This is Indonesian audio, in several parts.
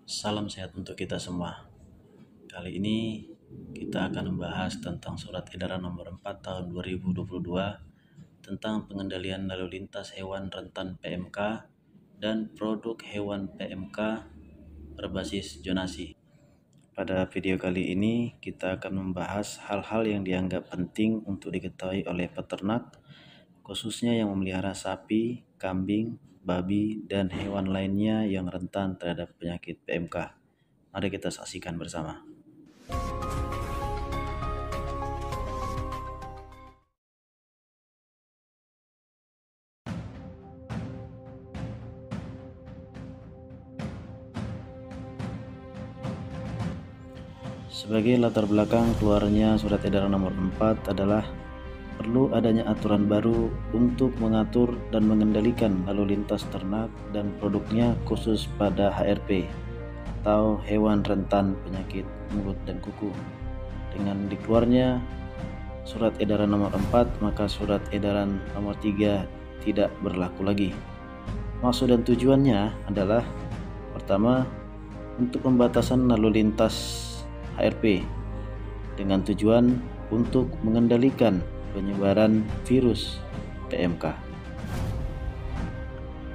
Salam sehat untuk kita semua. Kali ini kita akan membahas tentang Surat Edaran Nomor 4 Tahun 2022 tentang pengendalian lalu lintas hewan rentan PMK dan produk hewan PMK berbasis zonasi. Pada video kali ini kita akan membahas hal-hal yang dianggap penting untuk diketahui oleh peternak, khususnya yang memelihara sapi, kambing, babi, dan hewan lainnya yang rentan terhadap penyakit PMK. Mari kita saksikan bersama. Sebagai latar belakang keluarnya Surat Edaran Nomor 4 adalah perlu adanya aturan baru untuk mengatur dan mengendalikan lalu lintas ternak dan produknya khusus pada HRP atau hewan rentan penyakit mulut dan kuku. Dengan dikeluarnya Surat Edaran Nomor 4, maka Surat Edaran Nomor 3 tidak berlaku lagi. Maksud dan tujuannya adalah pertama, untuk pembatasan lalu lintas HRP dengan tujuan untuk mengendalikan penyebaran virus PMK.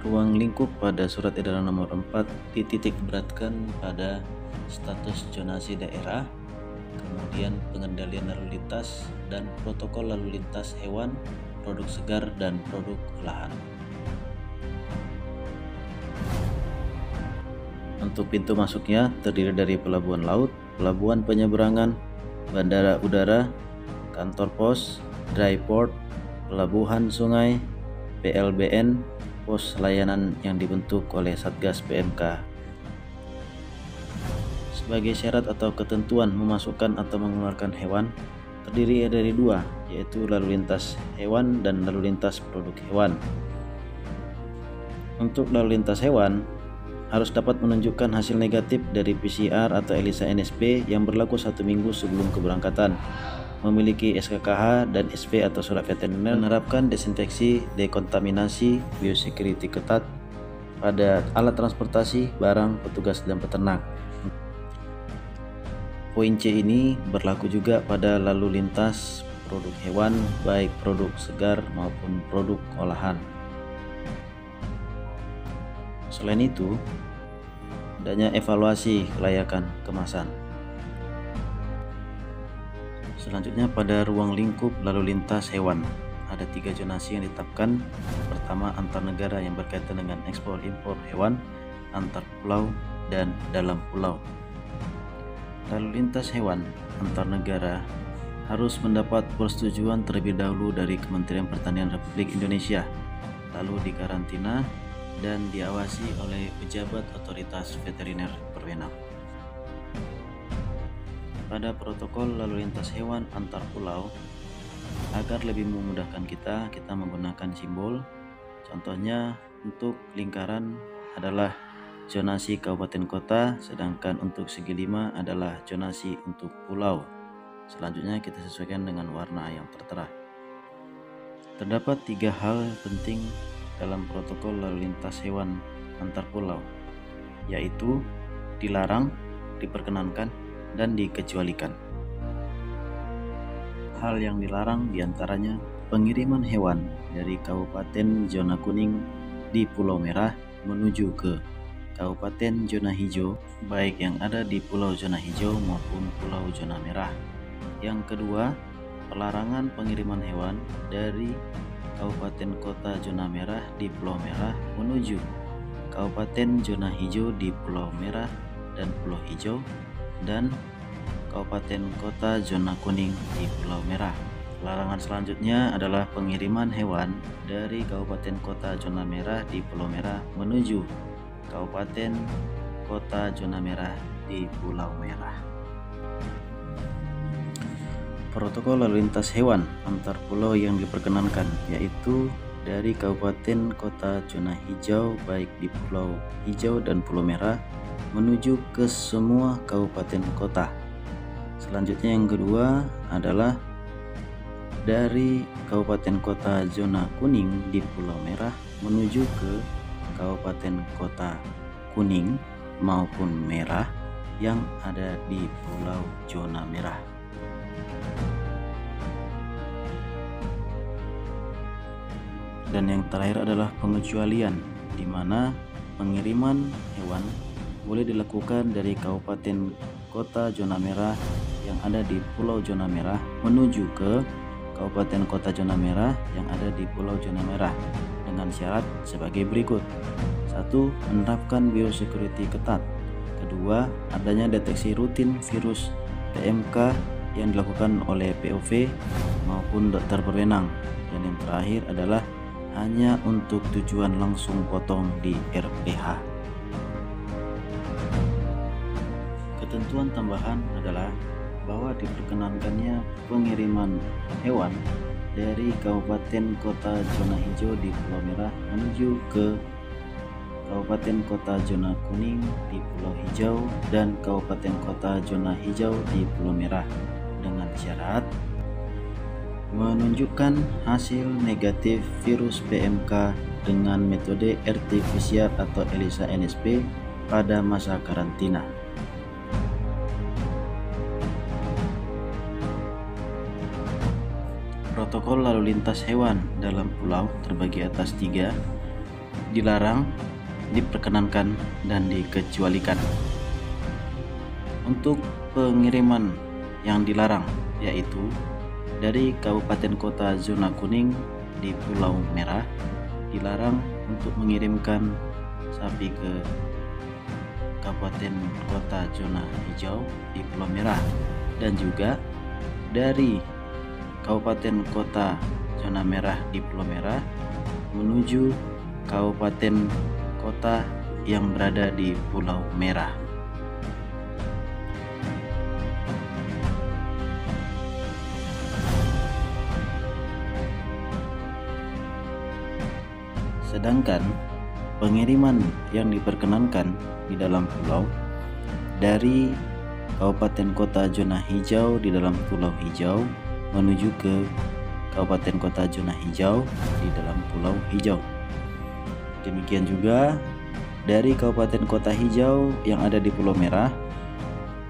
Ruang lingkup pada Surat Edaran Nomor 4 dititik beratkan pada status zonasi daerah, kemudian pengendalian lalu lintas dan protokol lalu lintas hewan, produk segar dan produk olahan. Untuk pintu masuknya terdiri dari pelabuhan laut, pelabuhan penyeberangan, bandara udara, kantor pos, dry port, pelabuhan sungai, PLBN, pos layanan yang dibentuk oleh Satgas PMK. Sebagai syarat atau ketentuan memasukkan atau mengeluarkan hewan terdiri dari dua, yaitu lalu lintas hewan dan lalu lintas produk hewan. Untuk lalu lintas hewan harus dapat menunjukkan hasil negatif dari PCR atau ELISA NSP yang berlaku 1 minggu sebelum keberangkatan, memiliki SKKH dan SP atau surat veteriner, menerapkan desinfeksi, dekontaminasi, biosecurity ketat pada alat transportasi, barang, petugas, dan peternak. Poin C ini berlaku juga pada lalu lintas produk hewan, baik produk segar maupun produk olahan. Selain itu, adanya evaluasi kelayakan kemasan. Selanjutnya pada ruang lingkup lalu lintas hewan, ada 3 zonasi yang ditetapkan. Pertama, antar negara yang berkaitan dengan ekspor impor hewan, antar pulau dan dalam pulau. Lalu lintas hewan antar negara harus mendapat persetujuan terlebih dahulu dari Kementerian Pertanian Republik Indonesia, lalu dikarantina dan diawasi oleh pejabat otoritas veteriner berwenang. Pada protokol lalu lintas hewan antar pulau, agar lebih memudahkan kita menggunakan simbol. Contohnya untuk lingkaran adalah zonasi kabupaten kota, sedangkan untuk segi 5 adalah zonasi untuk pulau. Selanjutnya kita sesuaikan dengan warna yang tertera. Terdapat 3 hal penting dalam protokol lalu lintas hewan antar pulau, yaitu dilarang, diperkenankan, dan dikecualikan. Hal yang dilarang diantaranya pengiriman hewan dari Kabupaten Zona Kuning di Pulau Merah menuju ke Kabupaten Zona Hijau, baik yang ada di Pulau Zona Hijau maupun Pulau Zona Merah. Yang kedua, pelarangan pengiriman hewan dari Kabupaten Kota Zona Merah di Pulau Merah menuju Kabupaten Zona Hijau di Pulau Merah dan Pulau Hijau, dan Kabupaten Kota Zona Kuning di Pulau Merah. Larangan selanjutnya adalah pengiriman hewan dari Kabupaten Kota Zona Merah di Pulau Merah menuju Kabupaten Kota Zona Merah di Pulau Merah. Protokol lalu lintas hewan antar pulau yang diperkenankan, yaitu dari Kabupaten Kota Zona Hijau baik di Pulau Hijau dan Pulau Merah menuju ke semua kabupaten kota. Selanjutnya yang kedua adalah dari Kabupaten Kota Zona Kuning di Pulau Merah menuju ke Kabupaten Kota Kuning maupun merah yang ada di pulau zona merah. Dan yang terakhir adalah pengecualian, di mana pengiriman hewan boleh dilakukan dari kabupaten kota zona merah yang ada di pulau zona merah menuju ke kabupaten kota zona merah yang ada di pulau zona merah dengan syarat sebagai berikut. 1. Menerapkan biosecurity ketat. 2. Adanya deteksi rutin virus PMK yang dilakukan oleh POV maupun dokter berwenang. Dan yang terakhir adalah hanya untuk tujuan langsung potong di RPH. Ketentuan tambahan adalah bahwa diperkenankannya pengiriman hewan dari kabupaten kota zona hijau di Pulau Merah menuju ke kabupaten kota zona kuning di Pulau Hijau dan kabupaten kota zona hijau di Pulau Merah dengan syarat menunjukkan hasil negatif virus PMK dengan metode RT-PCR atau ELISA NSP pada masa karantina. Protokol lalu lintas hewan dalam pulau terbagi atas 3, dilarang, diperkenankan, dan dikecualikan. Untuk pengiriman yang dilarang yaitu dari kabupaten kota zona kuning di Pulau Merah dilarang untuk mengirimkan sapi ke kabupaten kota zona hijau di Pulau Merah, dan juga dari kabupaten kota zona merah di Pulau Merah menuju kabupaten kota yang berada di Pulau Merah. Sedangkan pengiriman yang diperkenankan di dalam pulau dari kabupaten kota zona hijau di dalam Pulau Hijau menuju ke kabupaten kota zona hijau di dalam Pulau Hijau. Demikian juga dari kabupaten kota hijau yang ada di Pulau Merah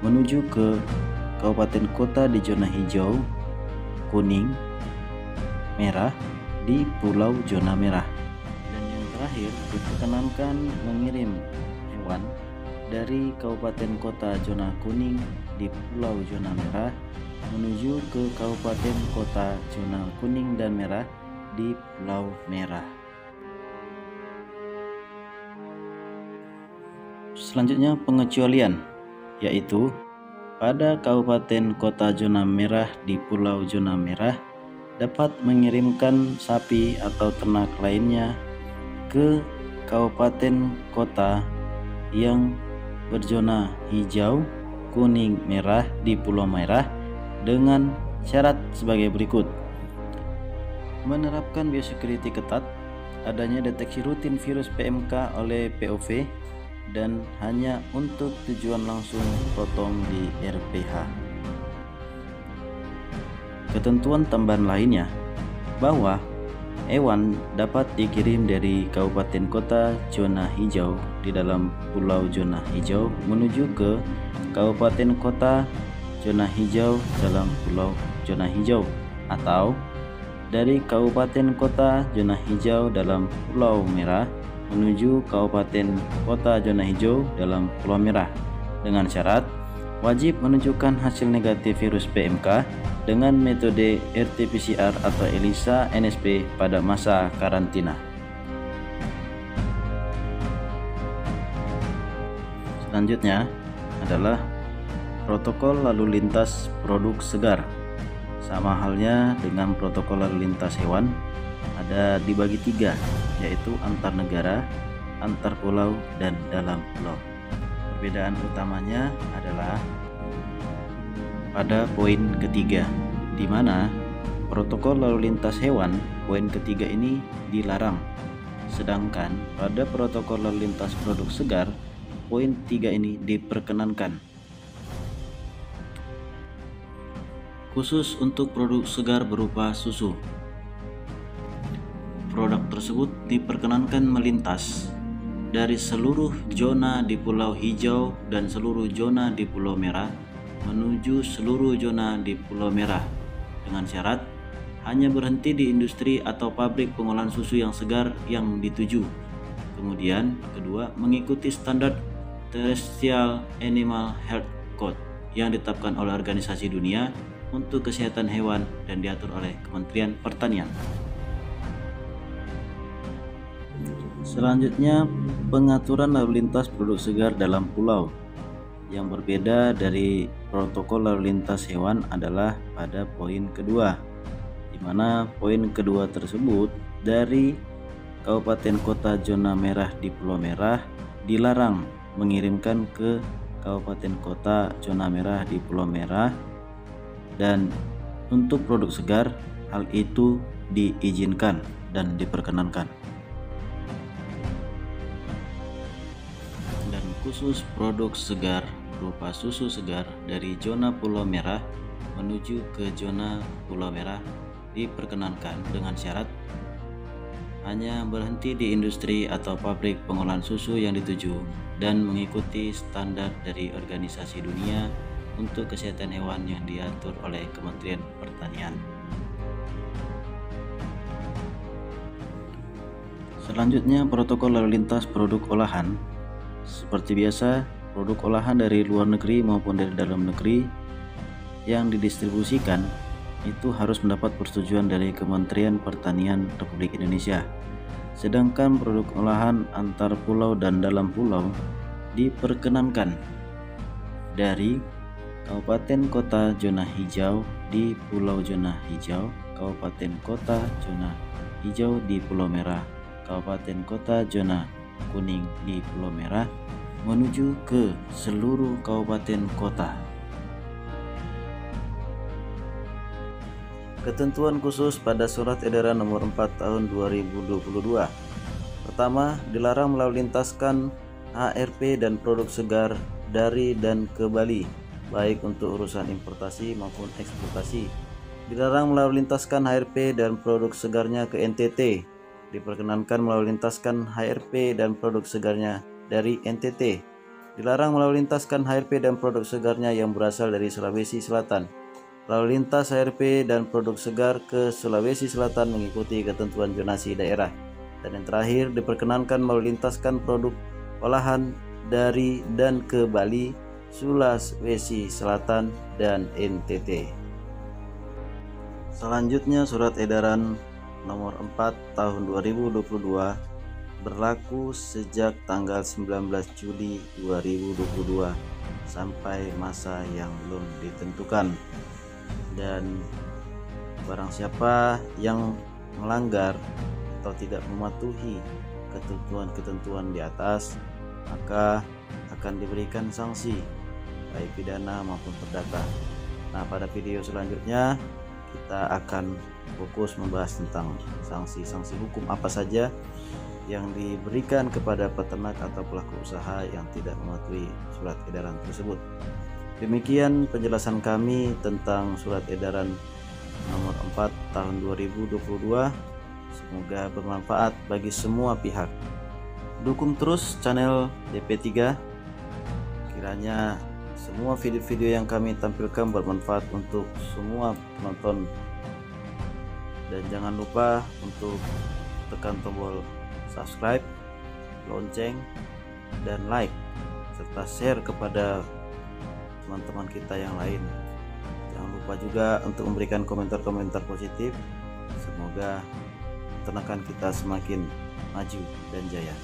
menuju ke kabupaten kota di zona hijau, kuning, merah di Pulau zona merah. Dan yang terakhir, diperkenankan mengirim hewan dari kabupaten kota zona kuning di Pulau zona merah menuju ke kabupaten kota zona kuning dan merah di Pulau Merah. Selanjutnya pengecualian, yaitu pada kabupaten kota zona merah di Pulau zona merah dapat mengirimkan sapi atau ternak lainnya ke kabupaten kota yang berzona hijau, kuning, merah di Pulau Merah dengan syarat sebagai berikut. Menerapkan biosecurity ketat, adanya deteksi rutin virus PMK oleh POV, dan hanya untuk tujuan langsung potong di RPH. Ketentuan tambahan lainnya bahwa hewan dapat dikirim dari kabupaten kota zona hijau di dalam pulau zona hijau menuju ke kabupaten kota zona hijau dalam pulau zona hijau, atau dari kabupaten kota zona hijau dalam Pulau Merah menuju kabupaten kota zona hijau dalam Pulau Merah dengan syarat wajib menunjukkan hasil negatif virus PMK dengan metode RT-PCR atau ELISA NSP pada masa karantina. Selanjutnya adalah protokol lalu lintas produk segar. Sama halnya dengan protokol lalu lintas hewan, ada dibagi 3, yaitu antar negara, antar pulau, dan dalam pulau. Perbedaan utamanya adalah pada poin ketiga, di mana protokol lalu lintas hewan poin ketiga ini dilarang, sedangkan pada protokol lalu lintas produk segar poin 3 ini diperkenankan. Khusus untuk produk segar berupa susu, produk tersebut diperkenankan melintas dari seluruh zona di Pulau Hijau dan seluruh zona di Pulau Merah menuju seluruh zona di Pulau Merah dengan syarat hanya berhenti di industri atau pabrik pengolahan susu yang segar yang dituju. Kemudian, kedua, mengikuti standar Terrestrial Animal Health Code yang ditetapkan oleh Organisasi Dunia untuk Kesehatan Hewan dan diatur oleh Kementerian Pertanian. Selanjutnya, pengaturan lalu lintas produk segar dalam pulau. Yang berbeda dari protokol lalu lintas hewan adalah pada poin kedua, di mana poin kedua tersebut dari kabupaten kota zona merah di Pulau Merah dilarang mengirimkan ke kabupaten kota zona merah di Pulau Merah, dan untuk produk segar hal itu diizinkan dan diperkenankan. Dan khusus produk segar berupa susu segar dari zona Pulau Merah menuju ke zona Pulau Merah diperkenankan dengan syarat hanya berhenti di industri atau pabrik pengolahan susu yang dituju dan mengikuti standar dari Organisasi Dunia untuk Kesehatan Hewan yang diatur oleh Kementerian Pertanian. Selanjutnya, protokol lalu lintas produk olahan. Seperti biasa, produk olahan dari luar negeri maupun dari dalam negeri yang didistribusikan itu harus mendapat persetujuan dari Kementerian Pertanian Republik Indonesia. Sedangkan produk olahan antar pulau dan dalam pulau diperkenankan dari Kabupaten Kota Zona Hijau di Pulau Zona Hijau, Kabupaten Kota Zona Hijau di Pulau Merah, Kabupaten Kota Zona Kuning di Pulau Merah menuju ke seluruh kabupaten kota. Ketentuan khusus pada Surat Edaran Nomor 4 Tahun 2022. Pertama, dilarang melalu lintaskan HRP dan produk segar dari dan ke Bali, baik untuk urusan importasi maupun eksportasi. Dilarang melalu lintaskan HRP dan produk segarnya ke NTT. Diperkenankan melalu lintaskan HRP dan produk segarnya dari NTT. Dilarang melalu lintaskan HRP dan produk segarnya yang berasal dari Sulawesi Selatan. Lalu lintas HRP dan produk segar ke Sulawesi Selatan mengikuti ketentuan zonasi daerah. Dan yang terakhir, diperkenankan melalu lintaskan produk olahan dari dan ke Bali, Sulawesi Selatan, dan NTT. Selanjutnya, Surat Edaran Nomor 4 Tahun 2022 berlaku sejak tanggal 19 Juli 2022 sampai masa yang belum ditentukan. Dan barang siapa yang melanggar atau tidak mematuhi ketentuan-ketentuan di atas, maka akan diberikan sanksi baik pidana maupun perdata. Nah, pada video selanjutnya kita akan fokus membahas tentang sanksi-sanksi hukum apa saja yang diberikan kepada peternak atau pelaku usaha yang tidak mematuhi surat edaran tersebut. Demikian penjelasan kami tentang Surat Edaran Nomor 4 Tahun 2022. Semoga bermanfaat bagi semua pihak. Dukung terus channel DP3. Kiranya semua video-video yang kami tampilkan bermanfaat untuk semua penonton. Dan jangan lupa untuk tekan tombol subscribe, lonceng, dan like, serta share kepada teman-teman kita yang lain. Jangan lupa juga untuk memberikan komentar-komentar positif. Semoga peternakan kita semakin maju dan jaya.